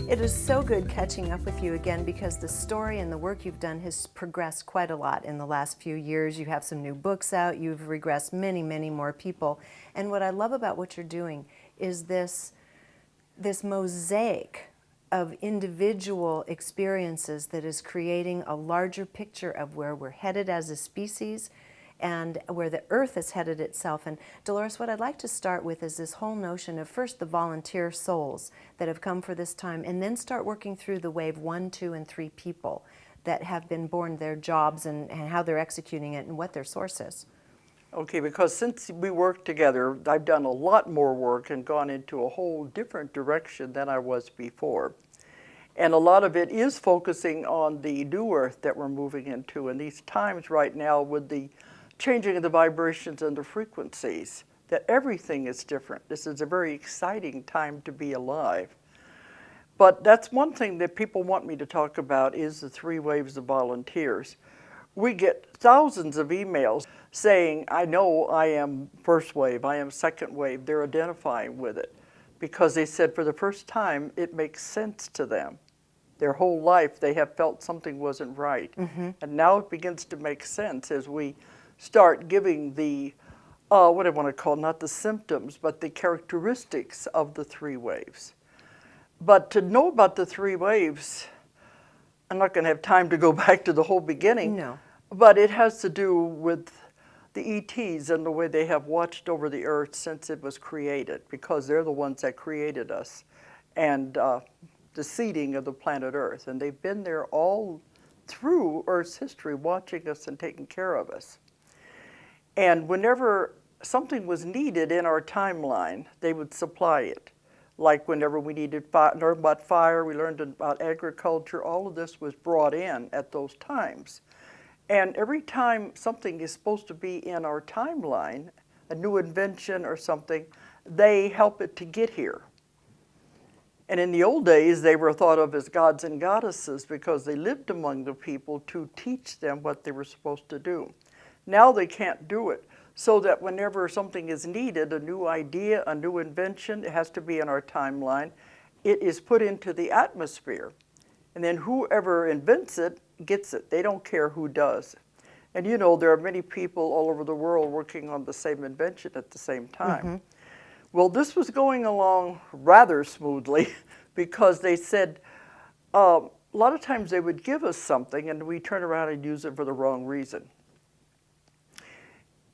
It is so good catching up with you again because the story and the work you've done has progressed quite a lot in the last few years. You have some new books out, you've regressed many, many more people. And what I love about what you're doing is this mosaic of individual experiences that is creating a larger picture of where we're headed as a species and where the earth is headed itself. And Dolores, what I'd like to start with is this whole notion of first the volunteer souls that have come for this time, and then start working through the wave 1, 2, and 3 people that have been born, their jobs and how they're executing it and what their source is. Okay, because since we worked together, I've done a lot more work and gone into a whole different direction than I was before. And a lot of it is focusing on the new earth that we're moving into. And these times right now with the changing of the vibrations and the frequencies, that everything is different. This is a very exciting time to be alive. But that's one thing that people want me to talk about is the 3 waves of volunteers. We get thousands of emails saying, I know I am first wave, I am second wave. They're identifying with it because they said for the first time it makes sense to them. Their whole life they have felt something wasn't right. Mm-hmm. And now it begins to make sense as we start giving the, what I want to call, not the symptoms, but the characteristics of the 3 waves. But to know about the 3 waves, I'm not going to have time to go back to the whole beginning. No. But it has to do with the ETs and the way they have watched over the earth since it was created, because they're the ones that created us and the seeding of the planet Earth. And they've been there all through Earth's history watching us and taking care of us. And whenever something was needed in our timeline, they would supply it. Like whenever we needed learn about fire, we learned about agriculture, all of this was brought in at those times. And every time something is supposed to be in our timeline, a new invention or something, they help it to get here. And in the old days, they were thought of as gods and goddesses because they lived among the people to teach them what they were supposed to do. Now they can't do it. So that whenever something is needed, a new idea, a new invention, it has to be in our timeline, it is put into the atmosphere. And then whoever invents it gets it. They don't care who does. And you know, there are many people all over the world working on the same invention at the same time. Mm-hmm. Well, this was going along rather smoothly because they said a lot of times they would give us something and we turn around and use it for the wrong reason.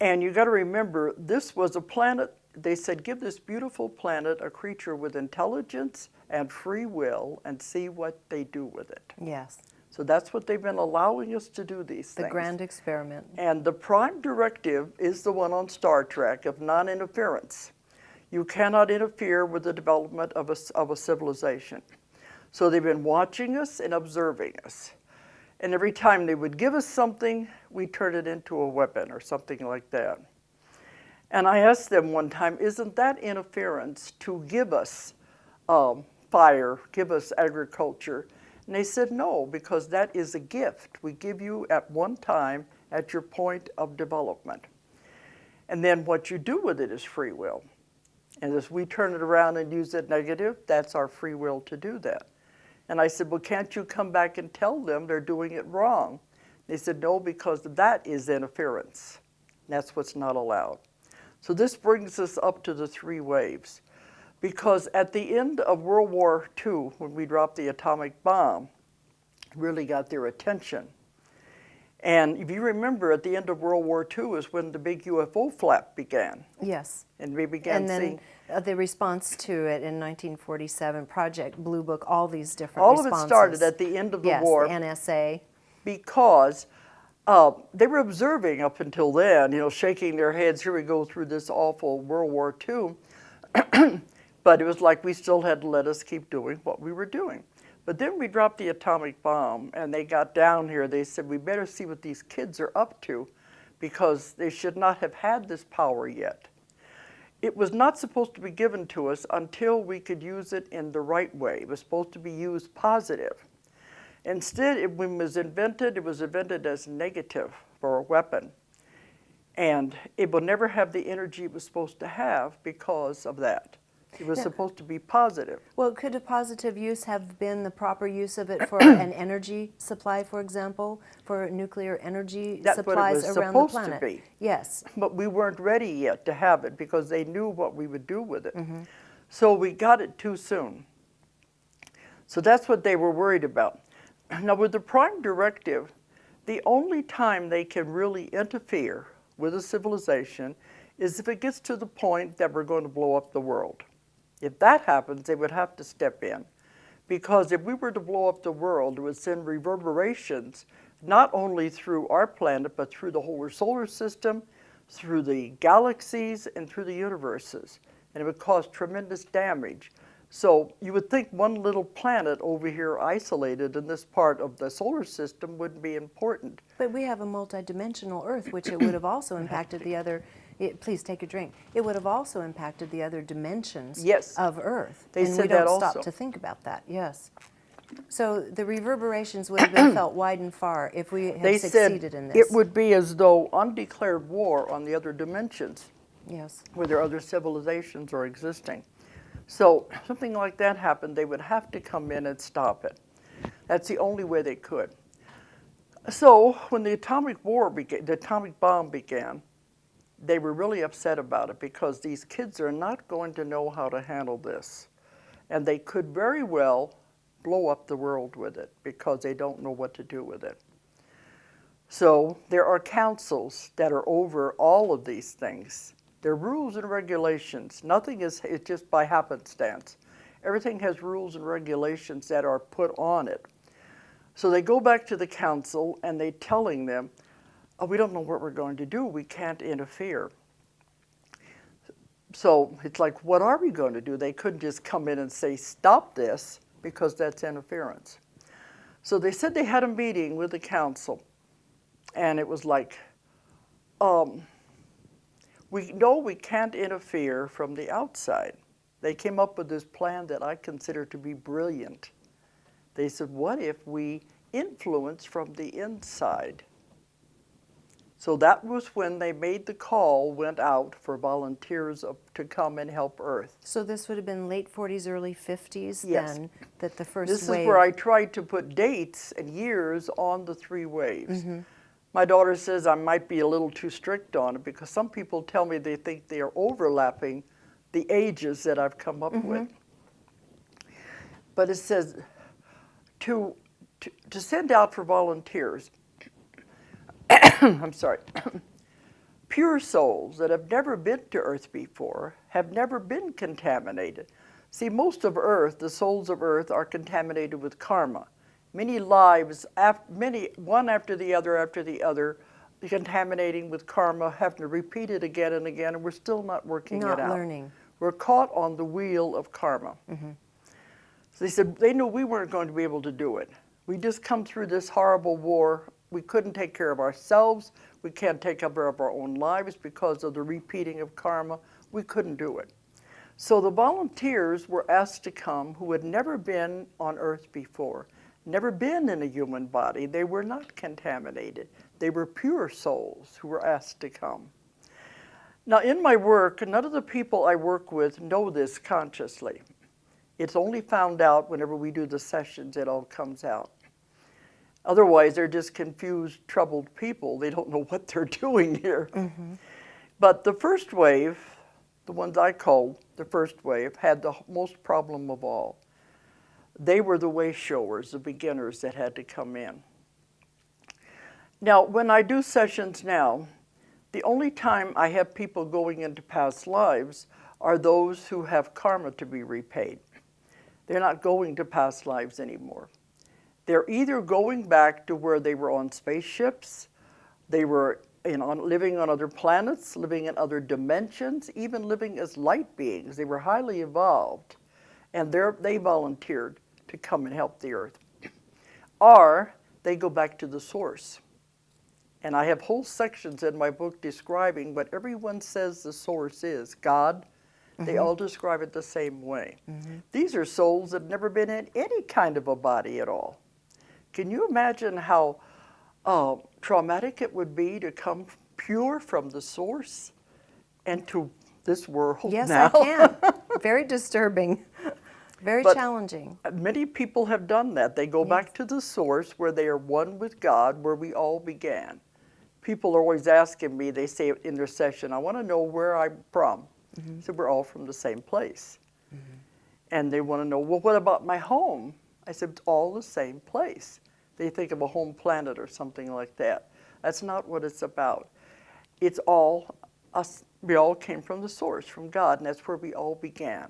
And you got to remember, this was a planet, they said, give this beautiful planet a creature with intelligence and free will and see what they do with it. Yes. So that's what they've been allowing us to do, these things. The grand experiment. And the prime directive is the one on Star Trek of non-interference. You cannot interfere with the development of a civilization. So they've been watching us and observing us. And every time they would give us something, we turn it into a weapon or something like that. And I asked them one time, isn't that interference to give us fire, give us agriculture? And they said no, because that is a gift we give you at one time at your point of development. And then what you do with it is free will. And as we turn it around and use it negative, that's our free will to do that. And I said, well, can't you come back and tell them they're doing it wrong? They said, no, because that is interference. That's what's not allowed. So this brings us up to the 3 waves. Because at the end of World War II, when we dropped the atomic bomb, it really got their attention. And if you remember, at the end of World War II is when the big UFO flap began. Yes. And we began seeing... And then the response to it in 1947, Project Blue Book, all these different all responses. All of it started at the end of the war. Yes, the NSA. Because they were observing up until then, you know, shaking their heads, here we go through this awful World War II. But it was like we still had to let us keep doing what we were doing. But then we dropped the atomic bomb, and they got down here. They said, we better see what these kids are up to, because they should not have had this power yet. It was not supposed to be given to us until we could use it in the right way. It was supposed to be used positive. Instead, when it was invented as negative for a weapon. And it will never have the energy it was supposed to have because of that. It was supposed to be positive. Well, could a positive use have been the proper use of it for an energy supply, for example, for nuclear energy That's what it supplies was around the supposed to planet? be. Yes. But we weren't ready yet to have it because they knew what we would do with it. Mm-hmm. So we got it too soon. So that's what they were worried about. Now with the prime directive, the only time they can really interfere with a civilization is if it gets to the point that we're going to blow up the world. If that happens, they would have to step in. Because if we were to blow up the world, it would send reverberations not only through our planet, but through the whole solar system, through the galaxies, and through the universes. And it would cause tremendous damage. So you would think one little planet over here isolated in this part of the solar system wouldn't be important. But we have a multidimensional Earth, which it would have also impacted the other. Please take a drink. It would have also impacted the other dimensions Yes. of Earth. They and said we don't that stop also. to think about that. Yes. So the reverberations would have been felt wide and far if we had They succeeded said in this. it would be as though undeclared war on the other dimensions Yes. where there other civilizations are existing. So something like that happened, they would have to come in and stop it. That's the only way they could. So when the atomic bomb began, they were really upset about it because these kids are not going to know how to handle this. And they could very well blow up the world with it because they don't know what to do with it. So there are councils that are over all of these things. There are rules and regulations. Nothing is it's just by happenstance. Everything has rules and regulations that are put on it. So they go back to the council and they're telling them, oh, we don't know what we're going to do. We can't interfere. So it's like, what are we going to do? They couldn't just come in and say, stop this, because that's interference. So they said they had a meeting with the council, and it was like, we know we can't interfere from the outside. They came up with this plan that I consider to be brilliant. They said, what if we influence from the inside? So that was when they made the call, went out for volunteers to come and help Earth. So this would have been late 40s, early 50s Yes. then, that the first This wave... is where I tried to put dates and years on the 3 waves. Mm-hmm. My daughter says I might be a little too strict on it because some people tell me they think they are overlapping the ages that I've come up with. But it says to send out for volunteers, I'm sorry, pure souls that have never been to Earth before, have never been contaminated. See, most of Earth, the souls of Earth, are contaminated with karma. Many lives, one after the other, contaminating with karma, having to repeat it again and again, and we're still not working it out. Not learning. We're caught on the wheel of karma. So they said they knew we weren't going to be able to do it. We just come through this horrible war. We couldn't take care of ourselves. We can't take care of our own lives because of the repeating of karma. We couldn't do it. So the volunteers were asked to come who had never been on Earth before, never been in a human body. They were not contaminated. They were pure souls who were asked to come. Now in my work, none of the people I work with know this consciously. It's only found out whenever we do the sessions, it all comes out. Otherwise, they're just confused, troubled people. They don't know what they're doing here. But the first wave, the ones I call the first wave, had the most problem of all. They were the way showers, the beginners that had to come in. Now, when I do sessions now, the only time I have people going into past lives are those who have karma to be repaid. They're not going to past lives anymore. They're either going back to where they were on spaceships, they were living on other planets, living in other dimensions, even living as light beings. They were highly evolved, and they volunteered to come and help the Earth. Or they go back to the source. And I have whole sections in my book describing what everyone says the source is, God. They all describe it the same way. These are souls that have never been in any kind of a body at all. Can you imagine how traumatic it would be to come pure from the source and to this world Yes, now? I can. Very disturbing. Very But challenging. many people have done that. They go back to the source where they are one with God, where we all began. People are always asking me, they say in their session, I want to know where I'm from. So we're all from the same place. And they want to know, well, what about my home? I said, it's all the same place. They think of a home planet or something like that. That's not what it's about. It's all us. We all came from the source, from God, and that's where we all began.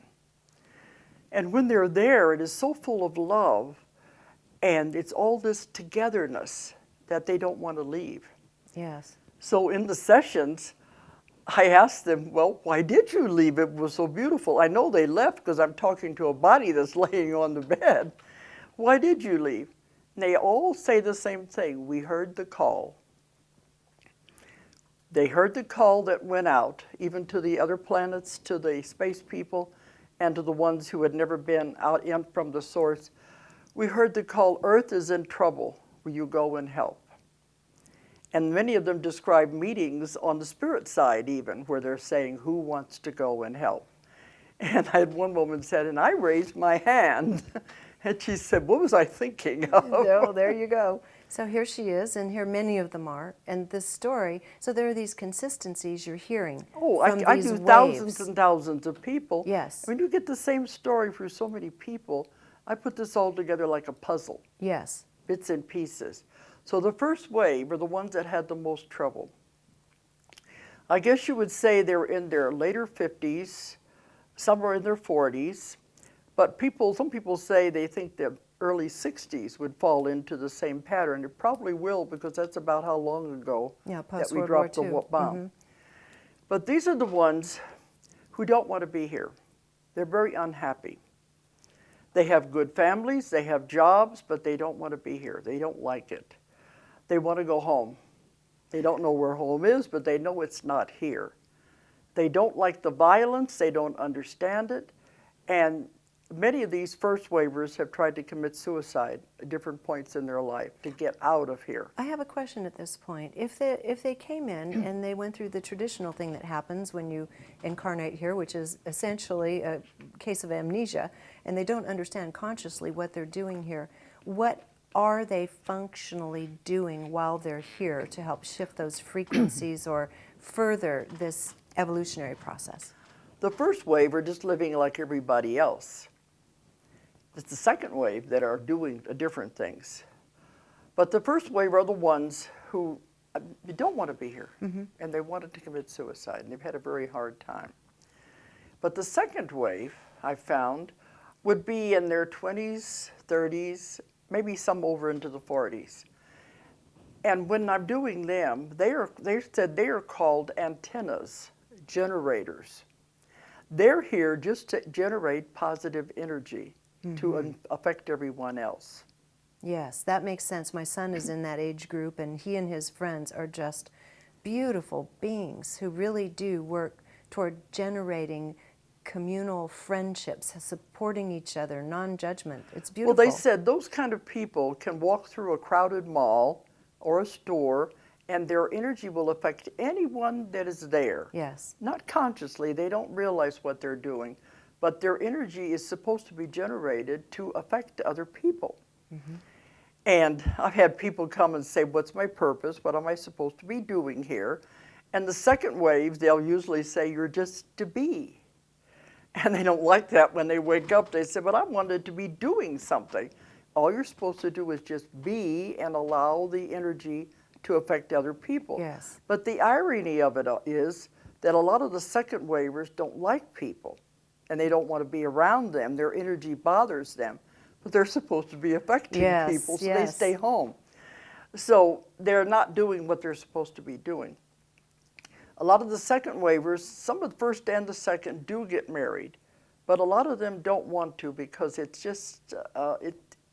And when they're there, it is so full of love, and it's all this togetherness that they don't want to leave. Yes. So in the sessions, I asked them, well, why did you leave? It was so beautiful. I know they left because I'm talking to a body that's laying on the bed. Why did you leave? And they all say the same thing. We heard the call. They heard the call that went out, even to the other planets, to the space people, and to the ones who had never been out in from the source. We heard the call, Earth is in trouble. Will you go and help? And many of them describe meetings on the spirit side even, where they're saying, who wants to go and help? And I had one woman said, and I raised my hand. And she said, what was I thinking of? No, there you go. So here she is, and here many of them are. And this story, so there are these consistencies you're hearing. Oh, from I these do waves. thousands and thousands of people. Yes. When you get the same story for so many people, I put this all together like a puzzle, Yes. bits and pieces. So the first wave are the ones that had the most trouble. I guess you would say they were in their later 50s, some were in their 40s, but some people say they think the early 60s would fall into the same pattern. It probably will, because that's about how long ago that we post-World War dropped the II. bomb. But these are the ones who don't want to be here. They're very unhappy. They have good families, they have jobs, but they don't want to be here. They don't like it. They want to go home. They don't know where home is, but they know it's not here. They don't like the violence, they don't understand it, and many of these first waivers have tried to commit suicide at different points in their life to get out of here. I have a question at this point. If they came in and they went through the traditional thing that happens when you incarnate here, which is essentially a case of amnesia, and they don't understand consciously what they're doing here, what are they functionally doing while they're here to help shift those frequencies or further this evolutionary process? The first wave are just living like everybody else. It's the second wave that are doing different things. But the first wave are the ones who don't want to be here, and they wanted to commit suicide, and they've had a very hard time. But the second wave, I found, would be in their 20s, 30s, maybe some over into the 40s. And when I'm doing them, they said they are called antennas, generators. They're here just to generate positive energy to affect everyone else. Yes, that makes sense. My son is in that age group, and he and his friends are just beautiful beings who really do work toward generating communal friendships, supporting each other, non-judgment. It's beautiful. Well, they said those kind of people can walk through a crowded mall or a store, and their energy will affect anyone that is there. Yes. Not consciously, they don't realize what they're doing, but their energy is supposed to be generated to affect other people. And I've had people come and say, what's my purpose? What am I supposed to be doing here? And the second wave, they'll usually say, you're just to be. And they don't like that when they wake up. They say, but I wanted to be doing something. All you're supposed to do is just be and allow the energy to affect other people. Yes. But the irony of it is that a lot of the second wavers don't like people, and they don't want to be around them. Their energy bothers them. But they're supposed to be affecting people, so they stay home. So they're not doing what they're supposed to be doing. A lot of the second waivers, some of the first and the second do get married, but a lot of them don't want to because it's just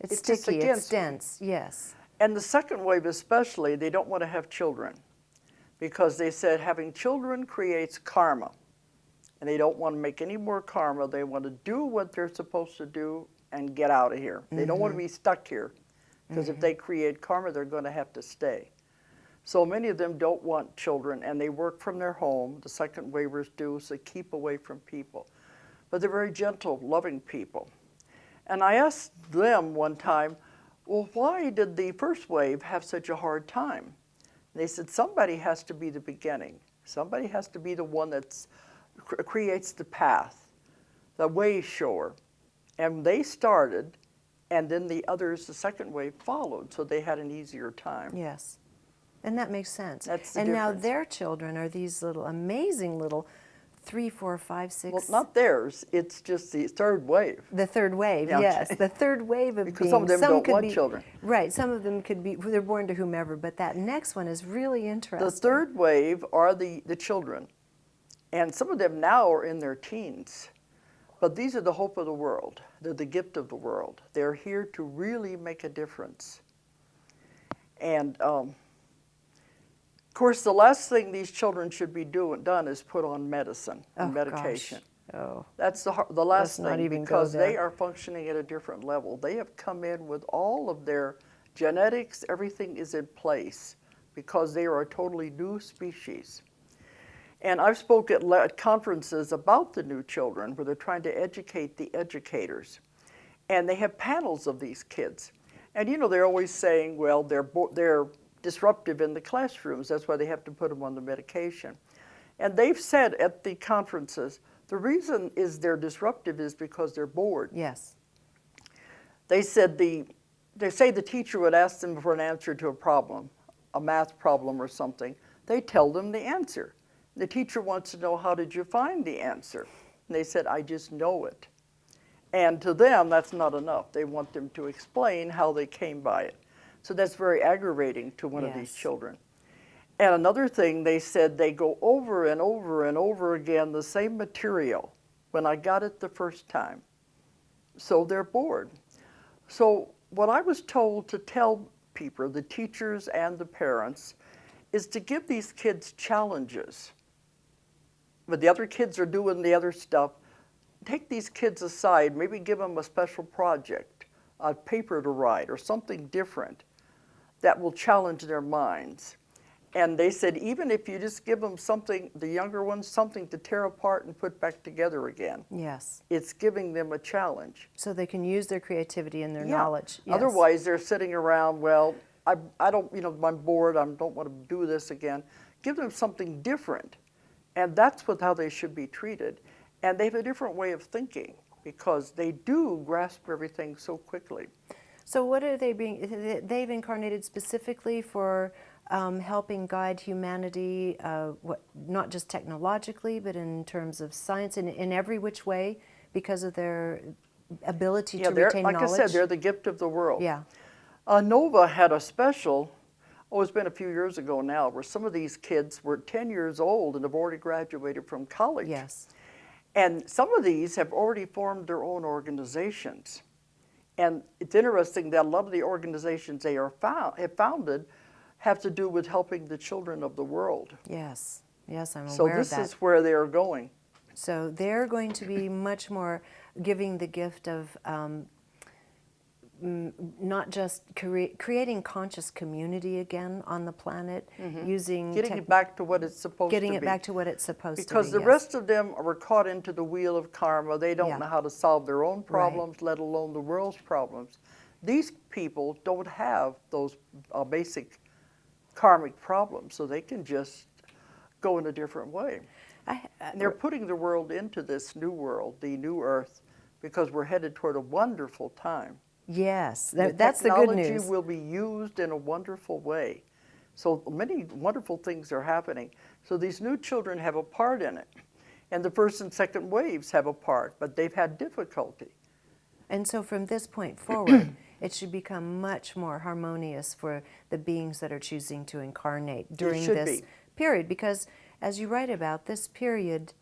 It's just sticky, against it's dense, yes. And the second wave especially, they don't want to have children because they said having children creates karma, and they don't want to make any more karma. They want to do what they're supposed to do and get out of here. They don't want to be stuck here because if they create karma, they're going to have to stay. So many of them don't want children, and they work from their home. The second waivers do, so keep away from people. but they're very gentle, loving people. And I asked them one time, well, why did the first wave have such a hard time? And they said, somebody has to be the beginning. Somebody has to be the one that creates the path, the way shower. And they started, and then the others, the second wave, followed, so they had an easier time. Yes. And that makes sense. That's the and now difference. their children are these little amazing little 3, 4, 5, 6. Well, not theirs. It's just the third wave. The third wave, Yeah, yes. okay. The third wave of Because beings. some of them don't could want be, children. Right. Some of them could be, they're born to whomever, but that next one is really interesting. The third wave are the children. And some of them now are in their teens. But these are the hope of the world. They're the gift of the world. They're here to really make a difference. And of course, the last thing these children should be done is put on medicine and medication. Gosh. Oh. That's the last Let's not thing, even go because they there. are functioning at a different level. They have come in with all of their genetics, everything is in place, because they are a totally new species. And I've spoken at conferences about the new children where they're trying to educate the educators. And they have panels of these kids. And you know, they're always saying, well, they're disruptive in the classrooms. That's why they have to put them on the medication. And they've said at the conferences, the reason is they're disruptive is because they're bored. Yes. They said they say the teacher would ask them for an answer to a problem, a math problem or something. They tell them the answer. The teacher wants to know, how did you find the answer? And they said, I just know it. And to them, that's not enough. They want them to explain how they came by it. So that's very aggravating to one of these children. And another thing, they said they go over and over and over again the same material when I got it the first time. So they're bored. So what I was told to tell people, the teachers and the parents, is to give these kids challenges. But the other kids are doing the other stuff. Take these kids aside, maybe give them a special project, a paper to write, or something different that will challenge their minds. And they said, even if you just give them something, the younger ones, something to tear apart and put back together again. Yes. It's giving them a challenge. So they can use their creativity and their knowledge. Yes. Otherwise, they're sitting around, well, I don't, you know, I'm bored, I don't want to do this again. Give them something different. And that's how they should be treated. And they have a different way of thinking, because they do grasp everything so quickly. So what are they being, they've incarnated specifically for helping guide humanity, not just technologically, but in terms of science, in every which way, because of their ability to retain like knowledge? I said, they're the gift of the world. Yeah. Nova had a special, it's been a few years ago now, where some of these kids were 10 years old and have already graduated from college. Yes. And some of these have already formed their own organizations. And it's interesting that a lot of the organizations they have founded have to do with helping the children of the world. Yes. Yes, I'm aware So of that. this is where they are going. So they're going to be much more giving the gift of not just creating conscious community again on the planet, using Getting it back to what it's supposed to be. getting it back to what it's supposed to be. Because the yes. rest of them were caught into the wheel of karma. They don't know how to solve their own problems, let alone the world's problems. These people don't have those basic karmic problems, so they can just go in a different way. And they're putting the world into this new world, the new earth, because we're headed toward a wonderful time. Yes, that's the good news. Technology will be used in a wonderful way. So many wonderful things are happening. So these new children have a part in it. And the first and second waves have a part, but they've had difficulty. And so from this point forward, it should become much more harmonious for the beings that are choosing to incarnate during this period. Because as you write about, this period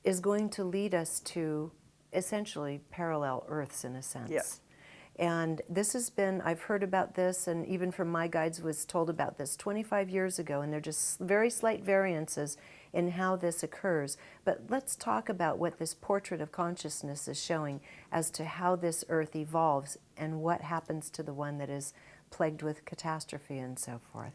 is going to lead us to essentially parallel Earths in a sense. Yes. And this has been, I've heard about this, and even from my guides was told about this 25 years ago, and they're just very slight variances in how this occurs. But let's talk about what this portrait of consciousness is showing as to how this Earth evolves and what happens to the one that is plagued with catastrophe and so forth.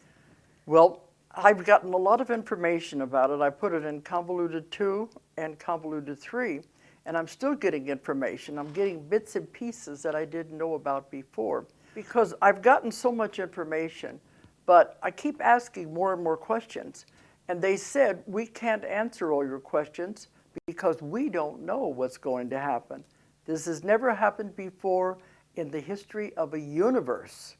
Well, I've gotten a lot of information about it. I put it in Convoluted 2 and Convoluted 3. And I'm still getting information. I'm getting bits and pieces that I didn't know about before, because I've gotten so much information, but I keep asking more and more questions. And they said, we can't answer all your questions because we don't know what's going to happen. This has never happened before in the history of a universe,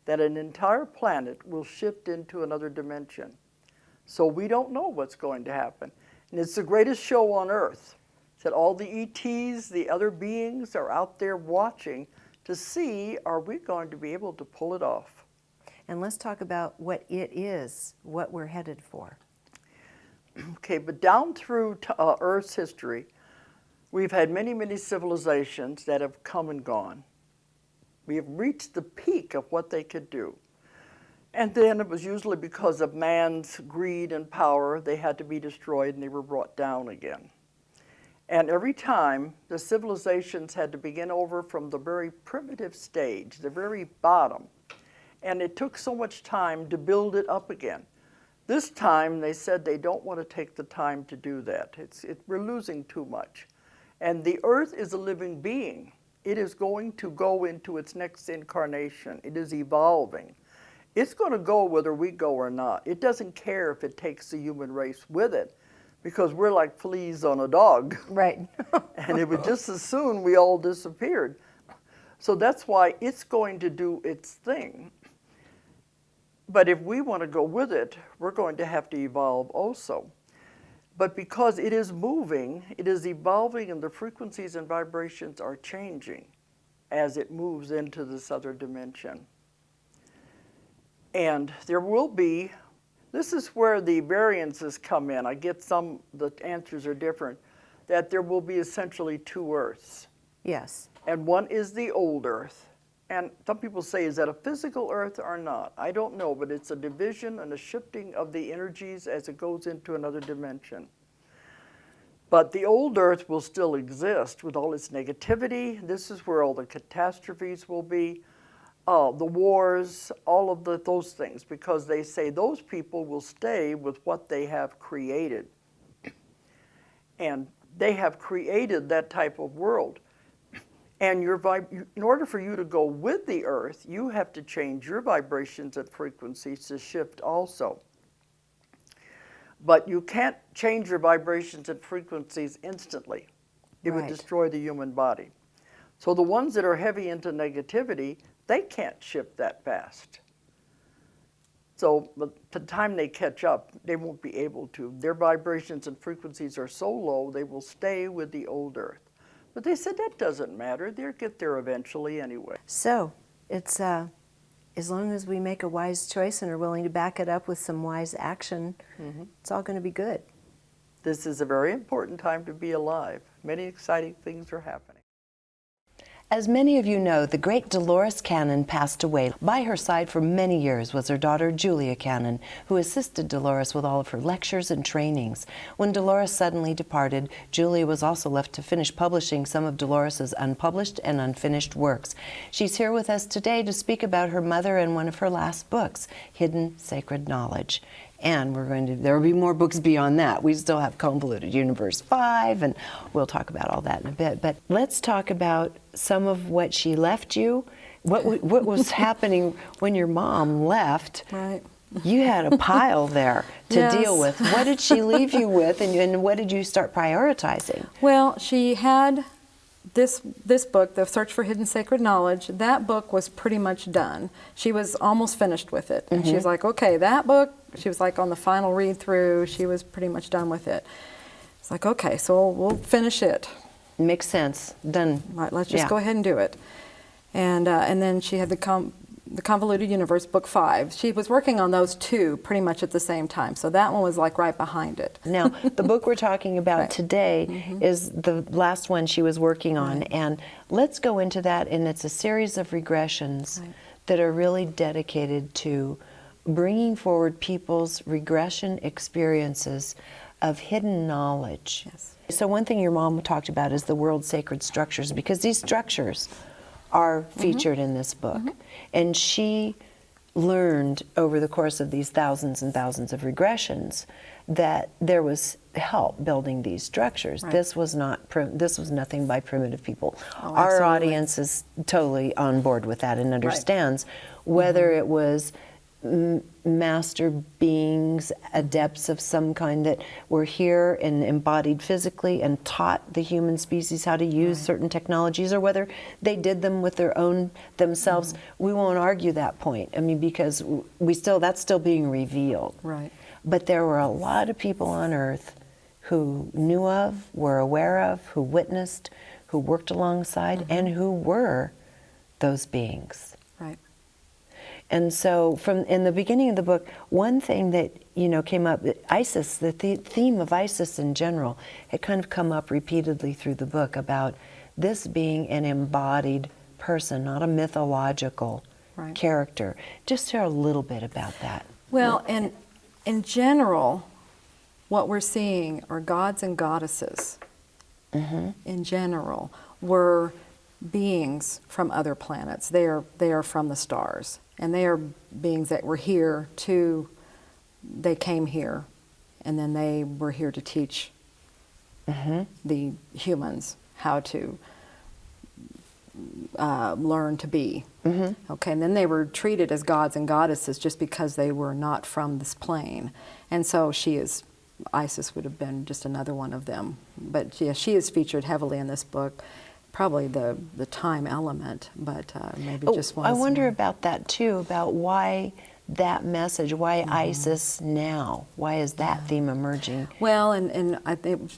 that an entire planet will shift into another dimension. So we don't know what's going to happen. And it's the greatest show on earth, that all the ETs, the other beings, are out there watching to see, are we going to be able to pull it off? And let's talk about what it is, what we're headed for. Okay, but down through Earth's history, we've had many, many civilizations that have come and gone. We have reached the peak of what they could do. And then it was usually because of man's greed and power, they had to be destroyed and they were brought down again. And every time, the civilizations had to begin over from the very primitive stage, the very bottom. And it took so much time to build it up again. This time, they said they don't want to take the time to do that. We're losing too much. And the Earth is a living being. It is going to go into its next incarnation. It is evolving. It's going to go whether we go or not. It doesn't care if it takes the human race with it, because we're like fleas on a dog. Right. And it would just as soon we all disappeared. So that's why it's going to do its thing. But if we want to go with it, we're going to have to evolve also. But because it is moving, it is evolving, and the frequencies and vibrations are changing as it moves into this other dimension. And there will be, this is where the variances come in. I get the answers are different, that there will be essentially two Earths. Yes. And one is the old Earth. And some people say, is that a physical Earth or not? I don't know, but it's a division and a shifting of the energies as it goes into another dimension. But the old Earth will still exist with all its negativity. This is where all the catastrophes will be, the wars, all of those things, because they say those people will stay with what they have created. And they have created that type of world. And in order for you to go with the Earth, you have to change your vibrations and frequencies to shift also. But you can't change your vibrations and frequencies instantly. It would destroy the human body. So the ones that are heavy into negativity, they can't shift that fast. So by the time they catch up, they won't be able to. Their vibrations and frequencies are so low, they will stay with the old Earth. But they said that doesn't matter. They'll get there eventually anyway. So it's as long as we make a wise choice and are willing to back it up with some wise action, it's all going to be good. This is a very important time to be alive. Many exciting things are happening. As many of you know, the great Dolores Cannon passed away. By her side for many years was her daughter Julia Cannon, who assisted Dolores with all of her lectures and trainings. When Dolores suddenly departed, Julia was also left to finish publishing some of Dolores's unpublished and unfinished works. She's here with us today to speak about her mother and one of her last books, Hidden Sacred Knowledge. And there will be more books beyond that. We still have Convoluted Universe 5, and we'll talk about all that in a bit. But let's talk about some of what she left you. What was happening when your mom left? Right. You had a pile there to deal with. What did she leave you with, and what did you start prioritizing? Well, she had this book, The Search for Hidden Sacred Knowledge. That book was pretty much done. She was almost finished with it. And she was like, okay, that book, she was like on the final read through, she was pretty much done with it. It's like, okay, so we'll finish it. Makes sense. Done. Right, let's just go ahead and do it. And then she had the Convoluted Universe, Book 5. She was working on those two pretty much at the same time. So that one was like right behind it. Now, the book we're talking about today is the last one she was working on. And let's go into that. And it's a series of regressions that are really dedicated to bringing forward people's regression experiences of hidden knowledge. Yes. So one thing your mom talked about is the world sacred structures, because these structures are featured in this book. And she learned over the course of these thousands and thousands of regressions that there was help building these structures. Right. This was not this was nothing by primitive people. Oh, Our absolutely. audience is totally on board with that and understands whether it was master beings, adepts of some kind that were here and embodied physically and taught the human species how to use certain technologies, or whether they did them with their own themselves. We won't argue that point. I mean, because that's still being revealed. Right. But there were a lot of people on Earth who knew of, were aware of, who witnessed, who worked alongside, and who were those beings. Right. And so in the beginning of the book, one thing that, came up, ISIS, the theme of ISIS in general, had kind of come up repeatedly through the book about this being an embodied person, not a mythological character. Just share a little bit about that. Well, and in general, what we're seeing are gods and goddesses, in general, were beings from other planets. They are from the stars. And they are beings that were here they came here, and then they were here to teach the humans how to learn to be. Okay, and then they were treated as gods and goddesses just because they were not from this plane. And so Isis would have been just another one of them. But yeah, she is featured heavily in this book. Probably the time element, but maybe just one. I wonder about that too, about why that message, why ISIS now? Why is that theme emerging? Well, and I think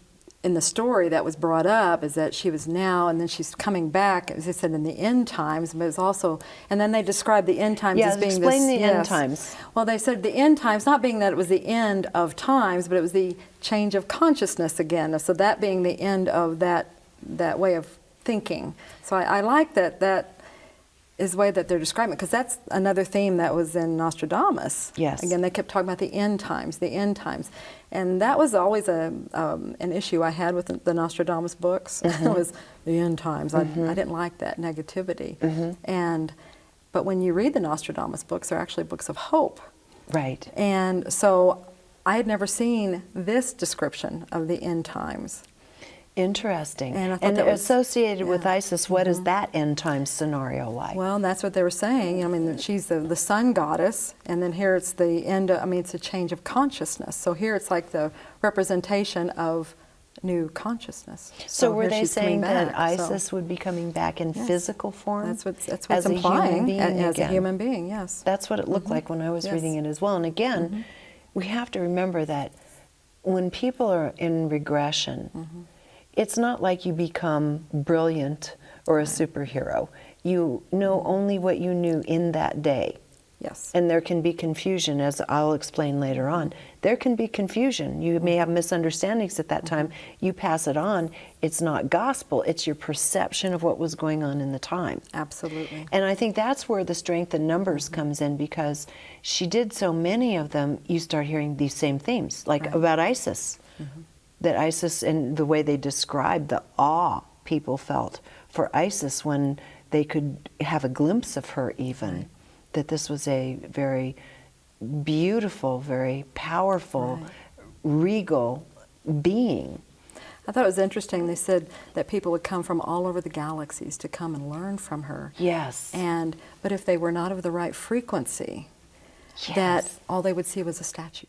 in the story that was brought up is that she was now, and then she's coming back, as I said, in the end times, but it's also, and then they describe the end times as being explain the end times. Well, they said the end times, not being that it was the end of times, but it was the change of consciousness again. So that being the end of that way of thinking. So I like that is the way that they're describing it, because that's another theme that was in Nostradamus. Yes. Again, they kept talking about the end times. And that was always an issue I had with the Nostradamus books, was the end times. I didn't like that negativity. But when you read the Nostradamus books, they're actually books of hope. Right. And so I had never seen this description of the end times. Interesting. And I thought that was associated with ISIS, what is that end time scenario like? Well, that's what they were saying. I mean, she's the sun goddess, and then here it's the end of, it's a change of consciousness. So here it's like the representation of new consciousness. So were here they she's coming saying that back, Isis would be coming back in physical form? That's what's as implying, a human being as again? a human being, yes. That's what it looked like when I was reading it as well. And again, we have to remember that when people are in regression, it's not like you become brilliant or a superhero. You know only what you knew in that day. Yes. And there can be confusion, as I'll explain later on. There can be confusion. You may have misunderstandings at that time. You pass it on. It's not gospel. It's your perception of what was going on in the time. Absolutely. And I think that's where the strength in numbers comes in, because she did so many of them, you start hearing these same themes, like about Isis. That Isis, and the way they described the awe people felt for Isis when they could have a glimpse of her even, that this was a very beautiful, very powerful, regal being. I thought it was interesting. They said that people would come from all over the galaxies to come and learn from her. Yes. But if they were not of the right frequency, that all they would see was a statue.